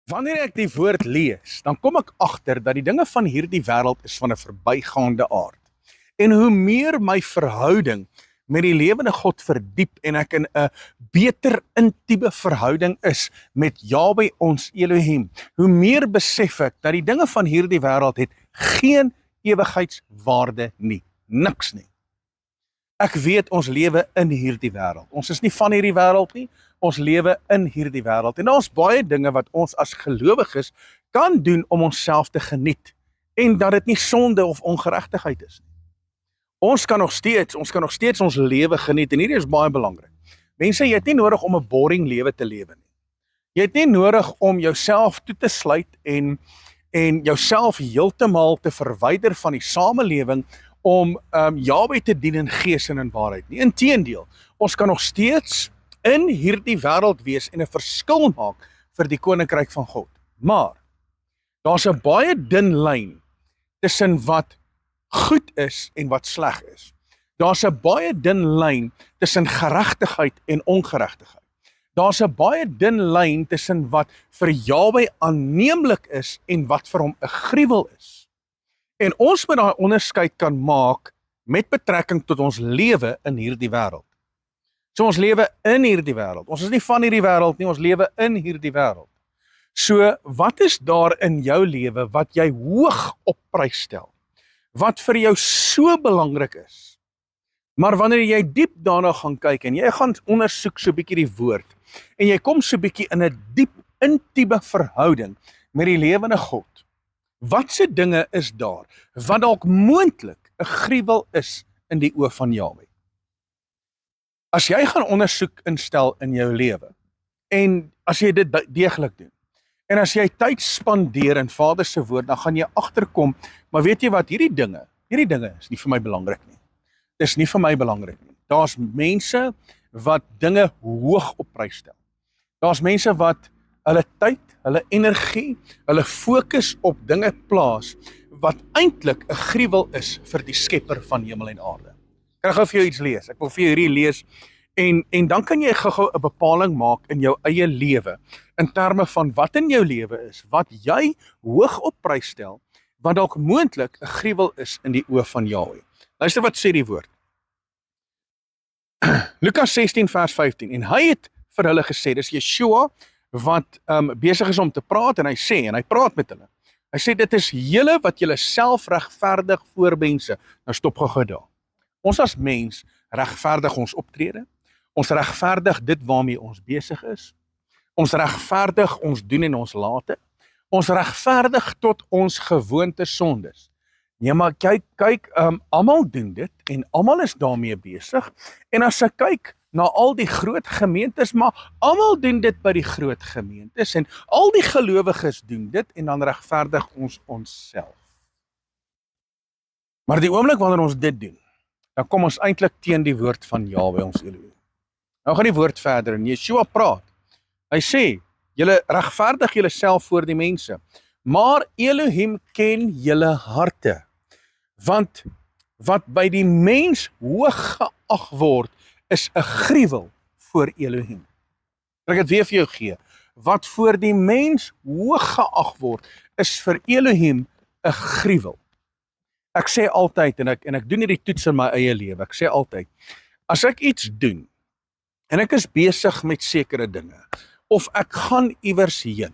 Wanneer ek die woord lees, dan kom ek agter dat die dinge van hierdie wêreld is van 'n verbygaande aard. En hoe meer my verhouding met die lewende God verdiep en ek in 'n beter intieme verhouding is met Jahwe ons Elohim, hoe meer besef ek dat die dinge van hierdie wêreld het geen ewigheidswaarde nie, niks nie. Ek weet ons lewe in hierdie wêreld. Ons is nie van hierdie wêreld nie. Ons lewe in hierdie wêreld. En daar's baie dinge wat ons as gelowiges kan doen om onsself te geniet en dat dit nie sonde of ongeregtigheid is nie. Ons kan nog steeds ons lewe geniet en hierdie is baie belangrik. Mense, jy het nie nodig om 'n boring lewe te lewe nie. Jy het nie nodig om jouself toe te sluit en jouself heeltemal te verwyder van die samelewing om Jahwe te dien in gees en in waarheid nie. Inteendeel, ons kan nog steeds in hierdie wêreld wees en 'n verskil maak vir die koninkryk van God. Maar daar's 'n baie dun lyn tussen wat goed is en wat sleg is. Daar's 'n baie dun lyn tussen geregtigheid en ongeregtigheid. Daar's 'n baie dun lyn tussen wat vir Jahwe aanneemlik is en wat vir hom 'n gruwel is. En ons moet daai onderskeid kan maak met betrekking tot ons lewe in hierdie wêreld. So ons lewe in hierdie wêreld. Ons is nie van hierdie wêreld nie, ons lewe in hierdie wêreld. So wat is daar in jou lewe wat jy hoog op prys stel? Wat vir jou so belangrik is? Maar wanneer jy diep daarna gaan kyk en jy gaan ondersoek so 'n bietjie die woord en jy kom so 'n bietjie in 'n diep intieme verhouding met die lewende God. Watse dinge is daar wat dalk moontlik 'n gruwel is in die oë van Jahwe? As jy gaan ondersoek instel in jou lewe en as jy dit deeglik doen en as jy tyd spandeer in Vader se woord, dan gaan jy agterkom, maar weet jy wat, hierdie dinge is nie vir my belangrik nie. Dis nie vir my belangrik nie. Daar's mense wat dinge hoog op prys stel. Daar's mense wat hulle tyd, hulle energie, hulle fokus op dinge plaas wat eintlik 'n gruwel is vir die Skepper van hemel en aarde. Kan ek gou vir jou iets lees? Ek wil vir jou hierdie lees en dan kan jy gou-gou 'n bepaling maak in jou eie lewe in terme van wat in jou lewe is, wat jy hoog op prys stel, wat dalk moontlik 'n gruwel is in die oë van Jahwe. Luister wat sê die woord. Lukas 16 vers 15 en hy het vir hulle gesê, dis Yeshua wat besig is om te praat en hy praat met hulle. Hy sê dit is julle wat julle self regverdig voor mense. Nou stop gou daar. Ons as mens regverdig ons optrede. Ons regverdig dit waarmee ons besig is. Ons regverdig ons doen en ons late. Ons regverdig tot ons gewoonte sondes. Nee, maar kyk, almal doen dit en almal is daarmee besig. En as ek kyk na al die groot gemeentes, maar almal doen dit by die groot gemeentes en al die gelowiges doen dit en dan regverdig ons onsself. Maar die oomblik wanneer ons dit doen, dan kom ons eintlik teen die woord van Jahwe ons Elohim. Nou gaan die woord verder en Yeshua praat. Hy sê, julle regverdig julleself voor die mense, maar Elohim ken julle harte. Want wat by die mens hoog geag word, is 'n gruwel voor Elohim. Ek het weer vir jou gee. Wat voor die mens hoog geag word, is vir Elohim 'n gruwel. Ek sê altyd, en ek doen hierdie toets in my eie lewe, ek sê altyd, as ek iets doen, en ek is besig met sekere dinge, of ek gaan iewers heen,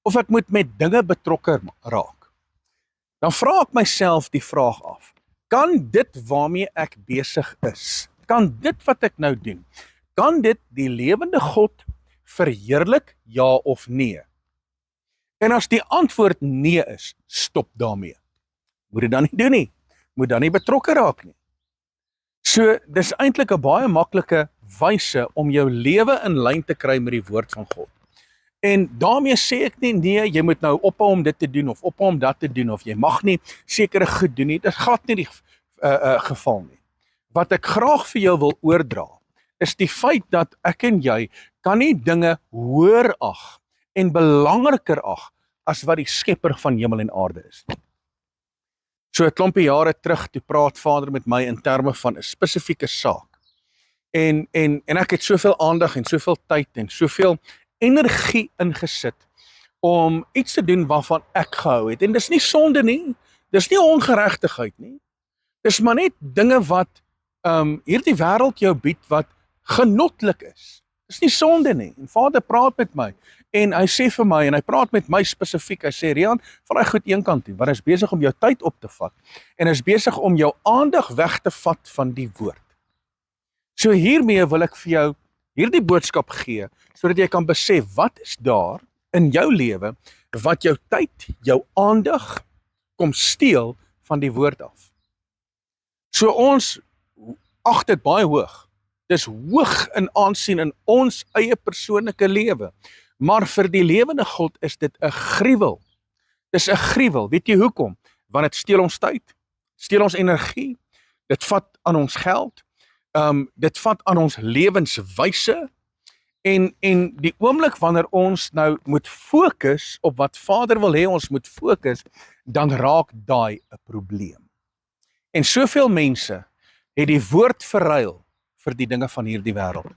of ek moet met dinge betrokke raak, dan vra ek myself die vraag af, kan dit waarmee ek besig is, kan dit wat ek nou doen, kan dit die lewende God verheerlik, ja of nee? En as die antwoord nee is, stop daarmee. Moet dit dan nie doen nie, moet dan nie betrokke raak nie. So, dis eintlik 'n baie maklike wyse om jou lewe in lyn te kry met die woord van God. En daarmee sê ek nie, nee, jy moet nou ophou om dit te doen, of ophou om dat te doen, of jy mag nie sekere goed doen nie, dit glad nie die geval nie. Wat ek graag vir jou wil oordra, is die feit dat ek en jy kan nie dinge hoër ag en belangriker ag as wat die Skepper van hemel en aarde is. So 'n klompie jare terug, toe praat Vader met my in terme van 'n spesifieke saak. En ek het soveel aandag en soveel tyd en soveel energie ingesit om iets te doen waarvan ek gehou het. En dis nie sonde nie, dis nie ongeregtigheid nie. Dis maar net dinge wat hierdie wêreld jou bied wat genotlik is. Dis nie sonde nie. En Vader praat met my en hy sê vir my en hy praat met my spesifiek. Hy sê Rian, van daai goed eenkant toe, want hy is besig om jou tyd op te vat en hy is besig om jou aandag weg te vat van die woord. So hiermee wil ek vir jou hierdie boodskap gee sodat jy kan besef wat is daar in jou lewe wat jou tyd, jou aandag kom steel van die woord af. So ons ag dit baie hoog. Dis hoog in aansien in ons eie persoonlike lewe. Maar vir die lewende God is dit 'n gruwel. Dis 'n gruwel. Weet jy hoekom? Want dit steel ons tyd, steel ons energie, dit vat aan ons geld, dit vat aan ons lewenswyse en die oomblik wanneer ons nou moet fokus op wat Vader wil hê ons moet fokus, dan raak daai 'n probleem. En soveel mense het die woord verruil vir die dinge van hierdie wêreld.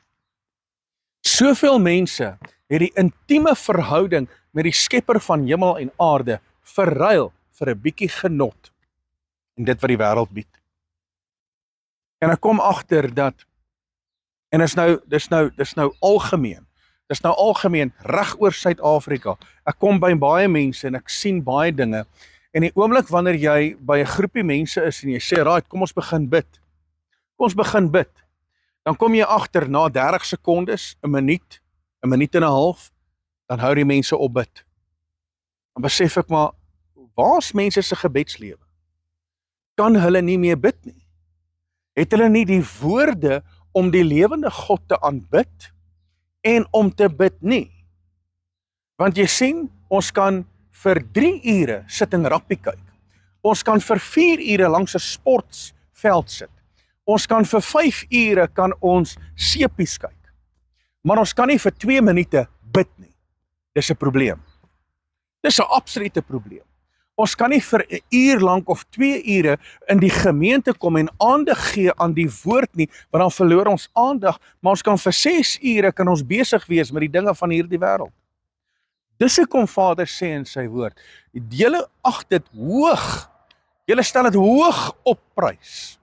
Soveel mense het die intieme verhouding met die Skepper van hemel en aarde verruil vir 'n bietjie genot en dit wat die wêreld bied. En ek kom agter dat en dis nou algemeen. Dis nou algemeen reg oor Suid-Afrika. Ek kom by baie mense en ek sien baie dinge. En die oomblik wanneer jy by 'n groepie mense is en jy sê, "Right, kom ons begin bid." Kom ons begin bid. Dan kom jy agter na 30 sekondes, 'n minuut en 'n half, dan hou die mense op bid. Dan besef ek maar, waar's mense se gebedslewe? Kan hulle nie meer bid nie? Het hulle nie die woorde om die lewende God te aanbid en om te bid nie? Want jy sien, ons kan vir 3 ure sit en rugby kyk. Ons kan vir 4 ure langs 'n sportveld sit. Ons kan vir 5 ure kan ons seepies kyk. Maar ons kan nie vir 2 minute bid nie. Dis 'n probleem. Dis 'n absolute probleem. Ons kan nie vir 'n uur lank of 2 ure in die gemeente kom en aandag gee aan die woord nie, want dan verloor ons aandag, maar ons kan vir 6 ure kan ons besig wees met die dinge van hierdie wêreld. Dis hoekom Vader sê in sy woord, julle ag dit hoog, julle stel dit hoog op prys.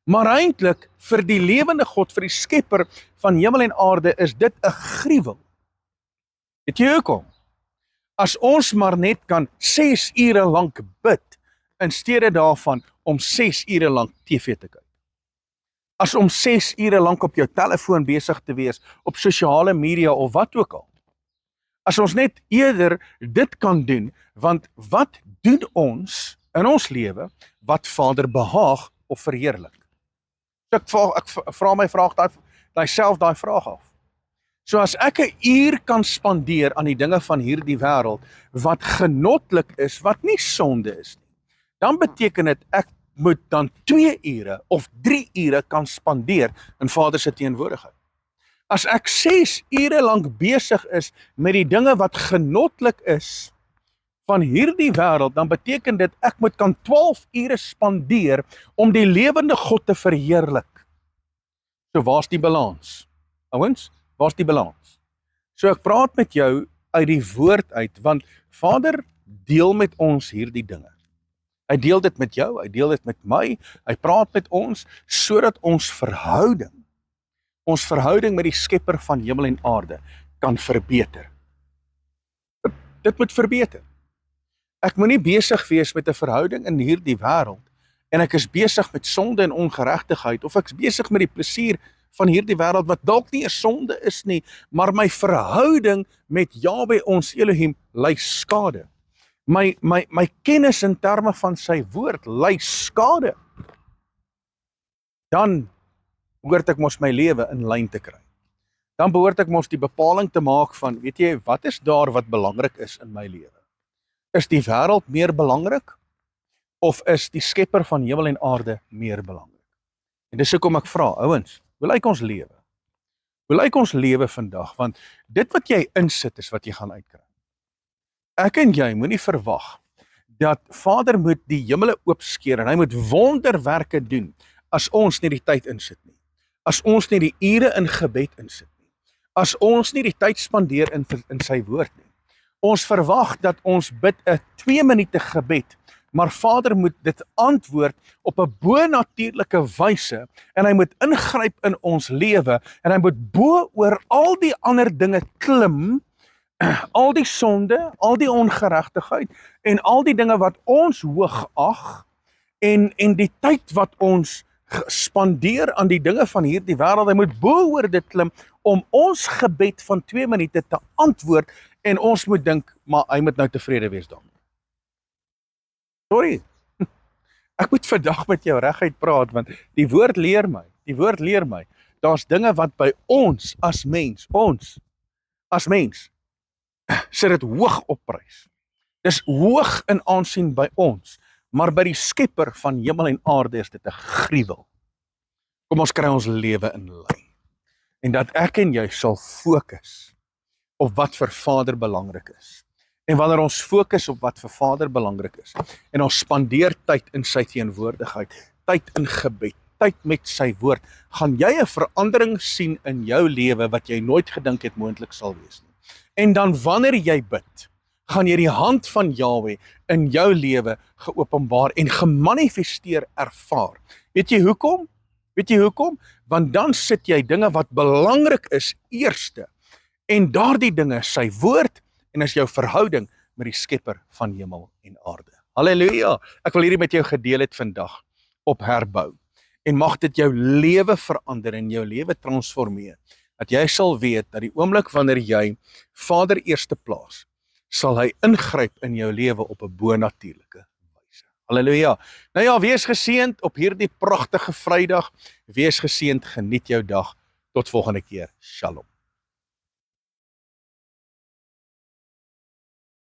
Maar eintlik vir die lewende God, vir die Skepper van hemel en aarde, is dit 'n gruwel. Weet jy hoekom? As ons maar net kan 6 ure lank bid, in steede daarvan om 6 ure lank TV te kyk. As om 6 ure lank op jou telefoon besig te wees, op sosiale media of wat ook al. As ons net eerder dit kan doen, want wat doen ons in ons lewe wat Vader behaag of verheerlik? So ek vra my vraag daai vraag af. So as ek 'n uur kan spandeer aan die dinge van hierdie wêreld wat genotlik is, wat nie sonde is nie, dan beteken dit ek moet dan 2 ure of 3 ure kan spandeer in Vader se teenwoordigheid. As ek 6 ure lank besig is met die dinge wat genotlik is van hierdie wêreld, dan beteken dit ek moet kan 12 ure spandeer om die lewende God te verheerlik. So waar's die balans? Ouens, waar's die balans? So ek praat met jou uit die woord uit, want Vader deel met ons hierdie dinge. Hy deel dit met jou, hy deel dit met my, hy praat met ons sodat ons verhouding met die Skepper van hemel en aarde kan verbeter. Dit moet verbeter. Ek moet nie besig wees met 'n verhouding in hierdie wêreld en ek is besig met sonde en ongeregtigheid of ek is besig met die plesier van hierdie wêreld wat dalk nie 'n sonde is nie, maar my verhouding met Jahwe ons Elohim ly skade. My kennis in terme van sy woord ly skade. Dan behoort ek mos my lewe in lyn te kry. Dan behoort ek mos die bepaling te maak van, weet jy, wat is daar wat belangrik is in my lewe? Is die wêreld meer belangrik of is die Skepper van hemel en aarde meer belangrik? En dis hoekom ek vra, ouens, hoe lyk ons lewe? Hoe lyk ons lewe vandag? Want dit wat jy insit is wat jy gaan uitkry. Ek en jy moenie verwag dat Vader moet die hemele oopskeer en hy moet wonderwerke doen as ons nie die tyd insit nie. As ons nie die ure in gebed insit nie. As ons nie die tyd spandeer in sy woord nie. Ons verwag dat ons bid 'n 2 minute gebed, maar Vader moet dit antwoord op 'n bo-natuurlike wyse en hy moet ingryp in ons lewe en hy moet bo oor al die ander dinge klim, al die sonde, al die ongeregtigheid en al die dinge wat ons hoog ag en die tyd wat ons spandeer aan die dinge van hierdie wêreld, hy moet bo oor dit klim om ons gebed van 2 minute te antwoord en ons moet dink, maar hy moet nou tevrede wees daarmee. Sorry, ek moet vandag met jou reguit praat, want die woord leer my, daar's dinge wat by ons as mens, sit dit hoog op prys. Dis hoog in aansien by ons, maar by die skepper van hemel en aarde is dit 'n gruwel. Kom ons kry ons lewe in lyn. En dat ek en jy sal fokus op wat vir Vader belangrik is. En wanneer ons fokus op wat vir Vader belangrik is, en ons spandeer tyd in sy teenwoordigheid, tyd in gebed, tyd met sy woord, gaan jy 'n verandering sien in jou lewe wat jy nooit gedink het moontlik sal wees nie. En dan wanneer jy bid, gaan jy die hand van Jahweh in jou lewe geopenbaar en gemanifesteer ervaar. Weet jy hoekom? Want dan sit jy dinge wat belangrik is eerste. En daardie dinge, sy woord, en is jou verhouding met die skepper van hemel en aarde. Halleluja! Ek wil hierdie met jou gedeel het vandag op herbou. En mag dit jou lewe verander en jou lewe transformeer. Dat jy sal weet dat die oomblik wanneer jy Vader eerste plaas, sal hy ingryp in jou lewe op 'n bo-natuurlike wyse. Halleluja. Nou ja, wees geseënd op hierdie pragtige Vrydag. Wees geseënd, geniet jou dag. Tot volgende keer. Shalom.